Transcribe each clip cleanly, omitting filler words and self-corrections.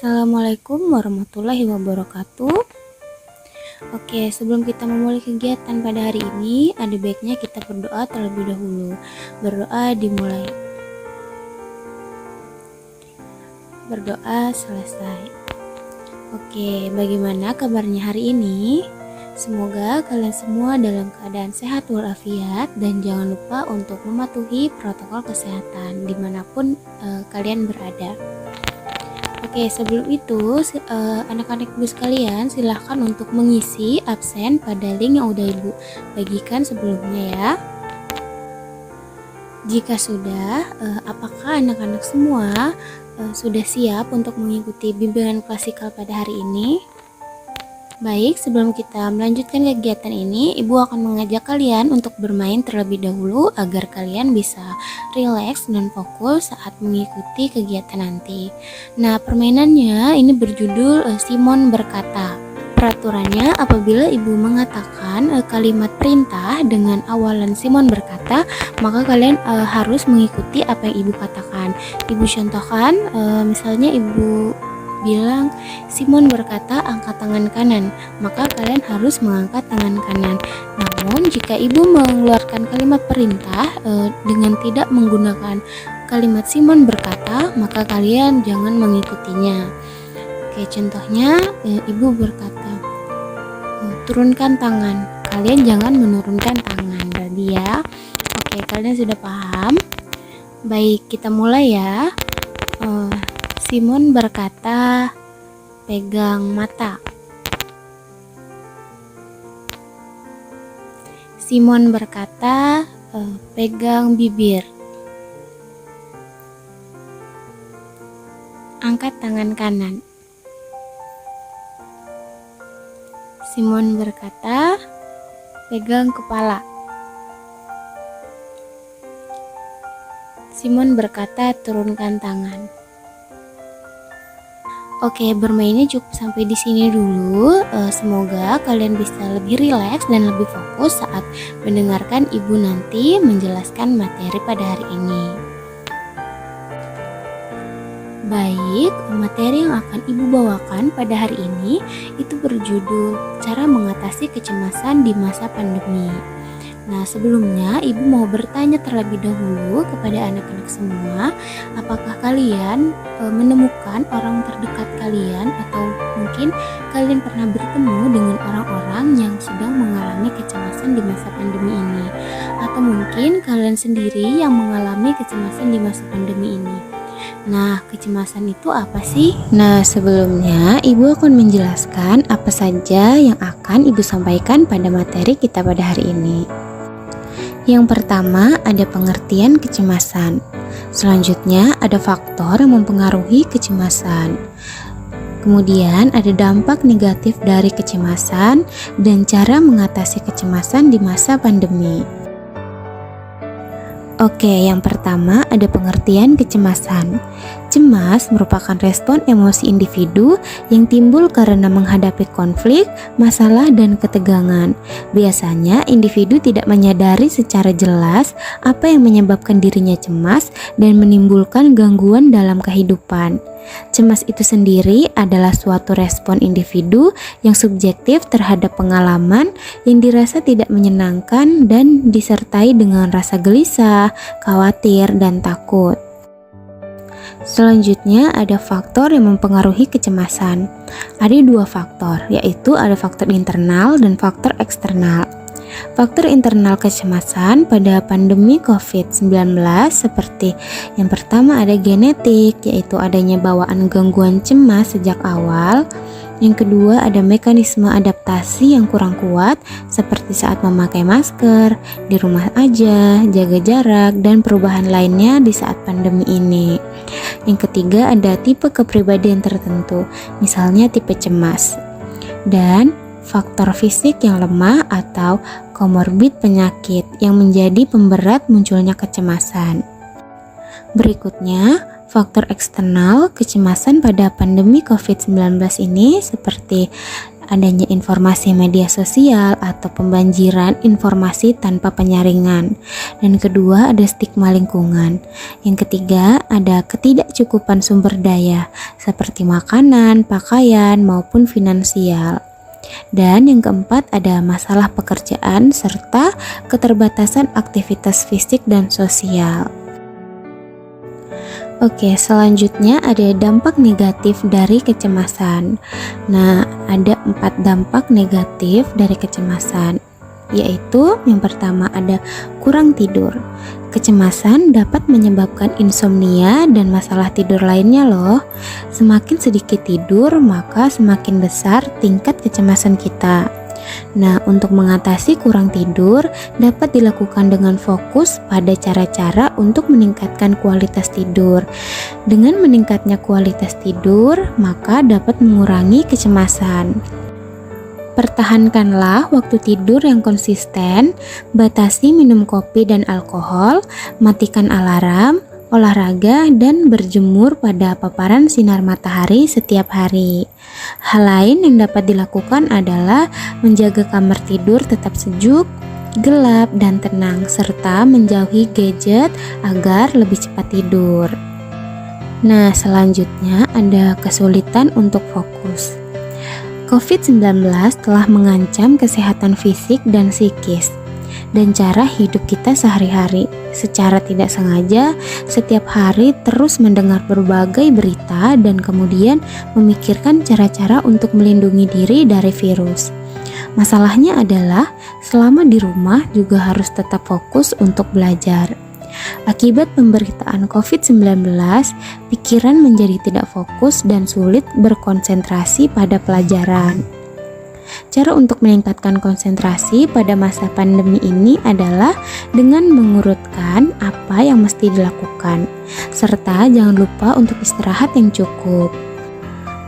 Assalamualaikum warahmatullahi wabarakatuh. Oke, sebelum kita memulai kegiatan pada hari ini, ada baiknya kita berdoa terlebih dahulu. Berdoa dimulai. Berdoa selesai. Oke, bagaimana kabarnya hari ini? Semoga kalian semua dalam keadaan sehat walafiat dan jangan lupa untuk mematuhi protokol kesehatan dimanapun kalian berada. Oke, sebelum itu anak-anak ibu sekalian silahkan untuk mengisi absen pada link yang udah ibu bagikan sebelumnya ya. Jika sudah, apakah anak-anak semua sudah siap untuk mengikuti bimbingan klasikal pada hari ini? Baik, sebelum kita melanjutkan kegiatan ini, Ibu akan mengajak kalian untuk bermain terlebih dahulu agar kalian bisa rileks dan fokus saat mengikuti kegiatan nanti. Nah, permainannya ini berjudul Simon berkata. Peraturannya, apabila Ibu mengatakan kalimat perintah dengan awalan Simon berkata, maka kalian harus mengikuti apa yang Ibu katakan. Ibu contohkan, misalnya Ibu bilang Simon berkata angkat tangan kanan, maka kalian harus mengangkat tangan kanan. Namun jika ibu mengeluarkan kalimat perintah dengan tidak menggunakan kalimat Simon berkata, maka kalian jangan mengikutinya. Oke, contohnya ibu berkata turunkan tangan, kalian jangan menurunkan tangan tadi ya. Oke, kalian sudah paham? Baik, kita mulai ya. Simon berkata, pegang mata. Simon berkata, pegang bibir. Angkat tangan kanan. Simon berkata, pegang kepala. Simon berkata, turunkan tangan. Oke, bermainnya cukup sampai di sini dulu. Semoga kalian bisa lebih rileks dan lebih fokus saat mendengarkan ibu nanti menjelaskan materi pada hari ini. Baik, materi yang akan ibu bawakan pada hari ini itu berjudul Cara Mengatasi Kecemasan di Masa Pandemi. Nah, sebelumnya ibu mau bertanya terlebih dahulu kepada anak-anak semua, apakah kalian menemukan orang terdekat kalian atau mungkin kalian pernah bertemu dengan orang-orang yang sedang mengalami kecemasan di masa pandemi ini, atau mungkin kalian sendiri yang mengalami kecemasan di masa pandemi ini. Nah, kecemasan itu apa sih? Nah, sebelumnya ibu akan menjelaskan apa saja yang akan ibu sampaikan pada materi kita pada hari ini. Yang pertama ada pengertian kecemasan. Selanjutnya ada faktor yang mempengaruhi kecemasan. Kemudian ada dampak negatif dari kecemasan dan cara mengatasi kecemasan di masa pandemi. Oke, yang pertama ada pengertian kecemasan. Cemas merupakan respon emosi individu yang timbul karena menghadapi konflik, masalah, dan ketegangan. Biasanya individu tidak menyadari secara jelas apa yang menyebabkan dirinya cemas dan menimbulkan gangguan dalam kehidupan. Cemas itu sendiri adalah suatu respon individu yang subjektif terhadap pengalaman yang dirasa tidak menyenangkan dan disertai dengan rasa gelisah, khawatir, dan takut. Selanjutnya ada faktor yang mempengaruhi kecemasan. Ada dua faktor, yaitu ada faktor internal dan faktor eksternal. Faktor internal kecemasan pada pandemi COVID-19 seperti yang pertama ada genetik, yaitu adanya bawaan gangguan cemas sejak awal. Yang kedua ada mekanisme adaptasi yang kurang kuat seperti saat memakai masker, di rumah aja, jaga jarak, dan perubahan lainnya di saat pandemi ini. Yang ketiga ada tipe kepribadian tertentu, misalnya tipe cemas. Dan faktor fisik yang lemah atau komorbid penyakit yang menjadi pemberat munculnya kecemasan. Berikutnya, faktor eksternal kecemasan pada pandemi COVID-19 ini seperti adanya informasi media sosial atau pembanjiran informasi tanpa penyaringan. Dan kedua, ada stigma lingkungan. Yang ketiga, ada ketidakcukupan sumber daya seperti makanan, pakaian, maupun finansial. Dan yang keempat, ada masalah pekerjaan serta keterbatasan aktivitas fisik dan sosial. Oke, selanjutnya ada dampak negatif dari kecemasan. Nah, ada 4 dampak negatif dari kecemasan, yaitu yang pertama ada kurang tidur. Kecemasan dapat menyebabkan insomnia dan masalah tidur lainnya loh. Semakin sedikit tidur, maka semakin besar tingkat kecemasan kita. Nah, untuk mengatasi kurang tidur dapat dilakukan dengan fokus pada cara-cara untuk meningkatkan kualitas tidur. Dengan meningkatnya kualitas tidur, maka dapat mengurangi kecemasan. Pertahankanlah waktu tidur yang konsisten, batasi minum kopi dan alkohol, matikan alarm, olahraga, dan berjemur pada paparan sinar matahari setiap hari. Hal lain yang dapat dilakukan adalah menjaga kamar tidur tetap sejuk, gelap, dan tenang, serta menjauhi gadget agar lebih cepat tidur. Nah, selanjutnya ada kesulitan untuk fokus. COVID-19 telah mengancam kesehatan fisik dan psikis dan cara hidup kita sehari-hari. Secara tidak sengaja, setiap hari terus mendengar berbagai berita dan kemudian memikirkan cara-cara untuk melindungi diri dari virus. Masalahnya adalah selama di rumah juga harus tetap fokus untuk belajar. Akibat pemberitaan COVID-19, pikiran menjadi tidak fokus dan sulit berkonsentrasi pada pelajaran. Cara untuk meningkatkan konsentrasi pada masa pandemi ini adalah dengan mengurutkan apa yang mesti dilakukan, serta jangan lupa untuk istirahat yang cukup.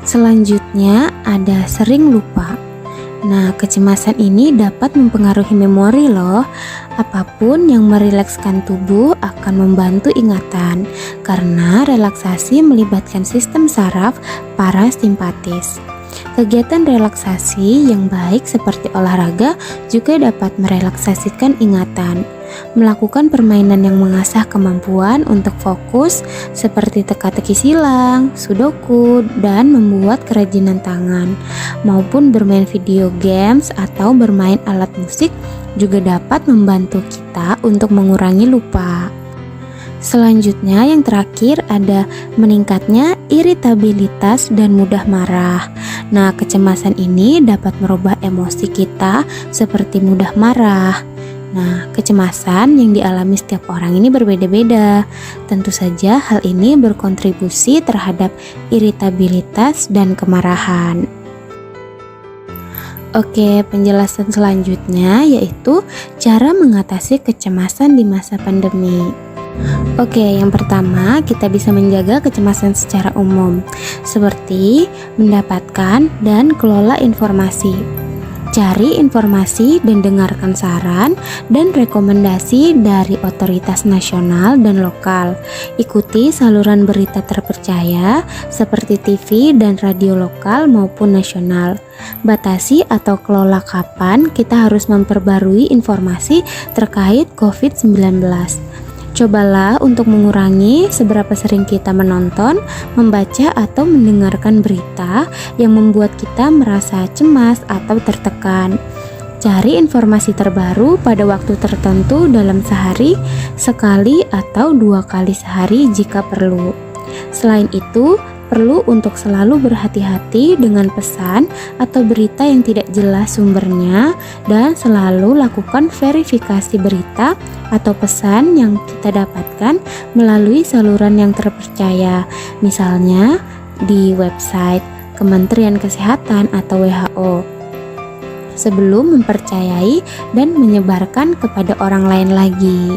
Selanjutnya ada sering lupa. Nah, kecemasan ini dapat mempengaruhi memori loh. Apapun yang merilekskan tubuh akan membantu ingatan, karena relaksasi melibatkan sistem saraf parasimpatis. Kegiatan relaksasi yang baik seperti olahraga juga dapat merelaksasikan ingatan. Melakukan permainan yang mengasah kemampuan untuk fokus seperti teka-teki silang, sudoku, dan membuat kerajinan tangan, maupun bermain video games atau bermain alat musik juga dapat membantu kita untuk mengurangi lupa. Selanjutnya yang terakhir ada meningkatnya iritabilitas dan mudah marah. Nah, kecemasan ini dapat merubah emosi kita seperti mudah marah. Nah, kecemasan yang dialami setiap orang ini berbeda-beda. Tentu saja hal ini berkontribusi terhadap iritabilitas dan kemarahan. Oke, penjelasan selanjutnya yaitu cara mengatasi kecemasan di masa pandemi. Oke, yang pertama kita bisa menjaga kecemasan secara umum, seperti mendapatkan dan kelola informasi. Cari informasi dan dengarkan saran dan rekomendasi dari otoritas nasional dan lokal. Ikuti saluran berita terpercaya seperti TV dan radio lokal maupun nasional. Batasi atau kelola kapan kita harus memperbarui informasi terkait COVID-19. Cobalah untuk mengurangi seberapa sering kita menonton, membaca, atau mendengarkan berita yang membuat kita merasa cemas atau tertekan. Cari informasi terbaru pada waktu tertentu dalam sehari, sekali atau 2 kali sehari jika perlu. Selain itu, perlu untuk selalu berhati-hati dengan pesan atau berita yang tidak jelas sumbernya dan selalu lakukan verifikasi berita atau pesan yang kita dapatkan melalui saluran yang terpercaya, misalnya di website Kementerian Kesehatan atau WHO, sebelum mempercayai dan menyebarkan kepada orang lain lagi.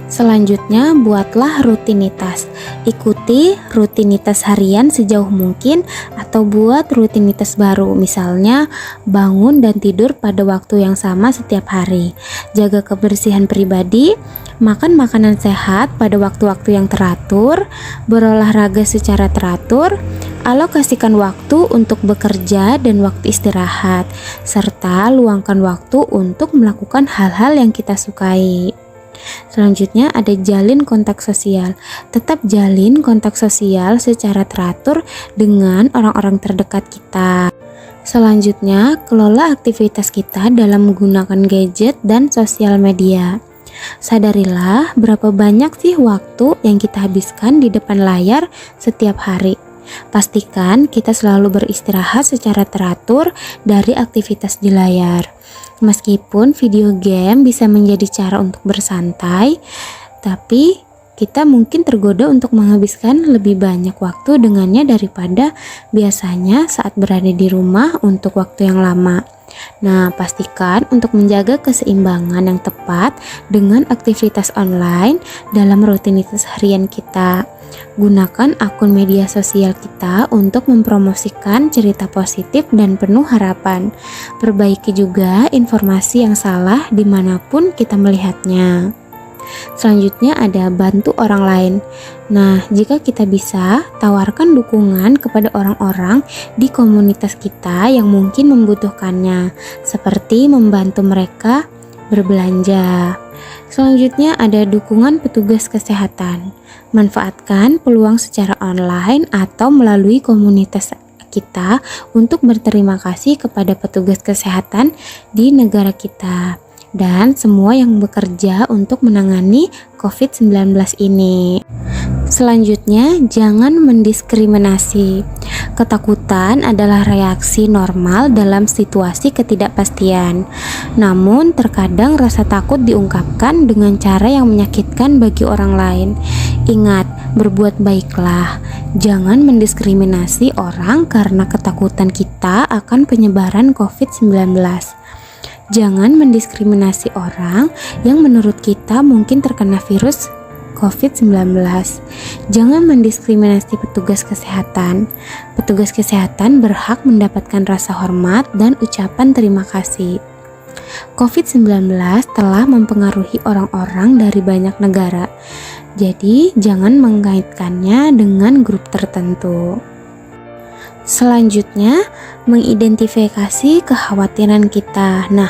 Selanjutnya, buatlah rutinitas. Ikuti rutinitas harian sejauh mungkin atau buat rutinitas baru, misalnya bangun dan tidur pada waktu yang sama setiap hari. Jaga kebersihan pribadi, makan makanan sehat pada waktu-waktu yang teratur, berolahraga secara teratur, Alokasikan waktu untuk bekerja dan waktu istirahat, serta luangkan waktu untuk melakukan hal-hal yang kita sukai. Selanjutnya ada jalin kontak sosial. Tetap jalin kontak sosial secara teratur dengan orang-orang terdekat kita. Selanjutnya, kelola aktivitas kita dalam menggunakan gadget dan sosial media. Sadarilah berapa banyak sih waktu yang kita habiskan di depan layar setiap hari. Pastikan kita selalu beristirahat secara teratur dari aktivitas di layar. Meskipun video game bisa menjadi cara untuk bersantai, tapi kita mungkin tergoda untuk menghabiskan lebih banyak waktu dengannya daripada biasanya saat berada di rumah untuk waktu yang lama. Nah, pastikan untuk menjaga keseimbangan yang tepat dengan aktivitas online dalam rutinitas harian kita. Gunakan akun media sosial kita untuk mempromosikan cerita positif dan penuh harapan. Perbaiki juga informasi yang salah dimanapun kita melihatnya. Selanjutnya ada bantu orang lain. Nah, jika kita bisa, tawarkan dukungan kepada orang-orang di komunitas kita yang mungkin membutuhkannya, seperti membantu mereka berbelanja. Selanjutnya ada dukungan petugas kesehatan. Manfaatkan peluang secara online atau melalui komunitas kita untuk berterima kasih kepada petugas kesehatan di negara kita dan semua yang bekerja untuk menangani COVID-19 ini. Selanjutnya, jangan mendiskriminasi. Ketakutan adalah reaksi normal dalam situasi ketidakpastian. Namun, terkadang rasa takut diungkapkan dengan cara yang menyakitkan bagi orang lain. Ingat, berbuat baiklah. Jangan mendiskriminasi orang karena ketakutan kita akan penyebaran COVID-19. Jangan mendiskriminasi orang yang menurut kita mungkin terkena virus COVID-19. Jangan mendiskriminasi petugas kesehatan. Petugas kesehatan berhak mendapatkan rasa hormat dan ucapan terima kasih. COVID-19 telah mempengaruhi orang-orang dari banyak negara. Jadi, jangan mengaitkannya dengan grup tertentu. Selanjutnya, mengidentifikasi kekhawatiran kita. Nah,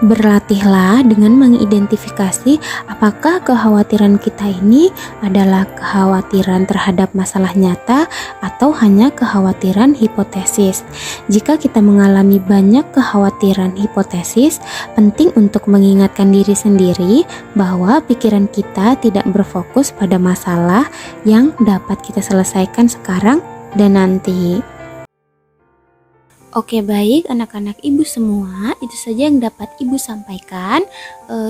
berlatihlah dengan mengidentifikasi apakah kekhawatiran kita ini adalah kekhawatiran terhadap masalah nyata atau hanya kekhawatiran hipotesis. Jika kita mengalami banyak kekhawatiran hipotesis, penting untuk mengingatkan diri sendiri bahwa pikiran kita tidak berfokus pada masalah yang dapat kita selesaikan sekarang dan nanti. Oke, baik anak-anak ibu semua, itu saja yang dapat ibu sampaikan.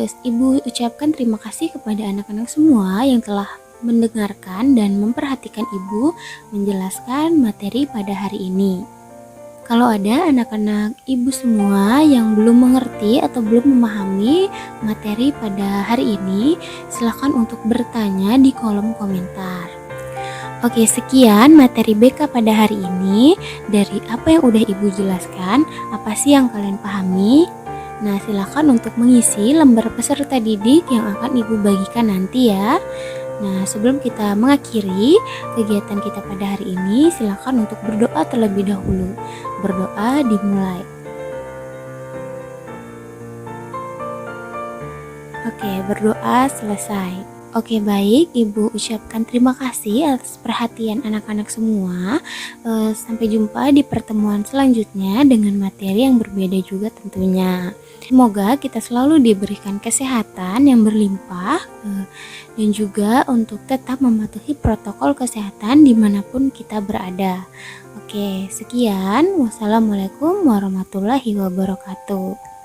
Ibu ucapkan terima kasih kepada anak-anak semua yang telah mendengarkan dan memperhatikan ibu menjelaskan materi pada hari ini. Kalau ada anak-anak ibu semua yang belum mengerti atau belum memahami materi pada hari ini, silakan untuk bertanya di kolom komentar. Oke, sekian materi BK pada hari ini. Dari apa yang udah ibu jelaskan, apa sih yang kalian pahami? Nah, silakan untuk mengisi lembar peserta didik yang akan ibu bagikan nanti ya. Nah, sebelum kita mengakhiri kegiatan kita pada hari ini, silakan untuk berdoa terlebih dahulu. Berdoa dimulai. Oke, berdoa selesai. Oke, baik, ibu ucapkan terima kasih atas perhatian anak-anak semua. Sampai jumpa di pertemuan selanjutnya dengan materi yang berbeda juga tentunya. Semoga kita selalu diberikan kesehatan yang berlimpah dan juga untuk tetap mematuhi protokol kesehatan dimanapun kita berada. Oke, sekian. Wassalamualaikum warahmatullahi wabarakatuh.